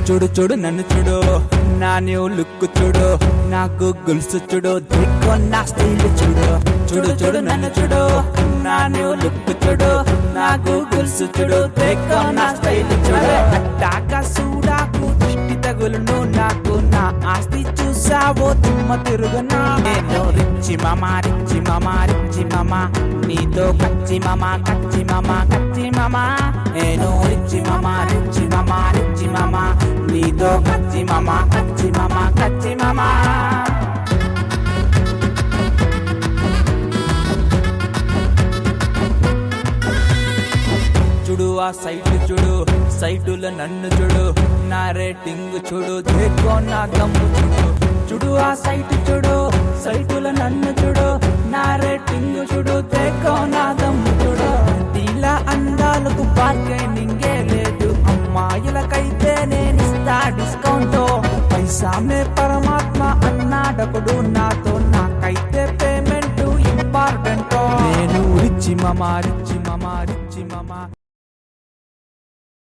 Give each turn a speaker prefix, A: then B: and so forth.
A: చూడు చూడు నన్ను చూడు, నా న్యూ లుక్ చూడు, నా గూగుల్స్ చూడు, దిక్కో నా స్టైల్ చూడు. చూడు చూడు నన్ను చూడు, నా న్యూ లుక్ చూడు, నా గూగుల్స్ చూడు, దిక్కో నా స్టైల్ చూడు. అట్టాగా చూడాకు దృష్టి తగులును నాకు, నా ఆస్తి చూసావో తుమ్మ తిరుగునా. నేను రిచ్చి మామా రిచ్చి మామా రిచ్చి మామా, నీతో కచ్చి మామా కచ్చి మామా కచ్చి మామా. నేను రిచ్చి మామా రిచ్చి మామా రిచ్చి మామా, నీతో కచ్చి మామా కచ్చి మామా కచ్చి మామా. చూడు ఆ సైట్ చూడు, సైటులో నన్ను చూడు, నా రేటింగ్ చూడు, దేకో నా దమ్ము చూడు. చూడు ఆ సైట్ చూడు, సైటులో నన్ను చూడు, నా రేటింగ్ చూడు, దేకో నా దమ్ము చూడు. ఇలా అందాలకు బార్గెనింగే లేదు, అమ్మాయిలకైతే నేనిస్తా డిస్కౌంట్. పైసామే పరమాత్మ అన్నాడప్పుడు నాతో, నాకైతే పేమెంట్ ఇంపార్టెంట్. నేను రిచ్చి మామా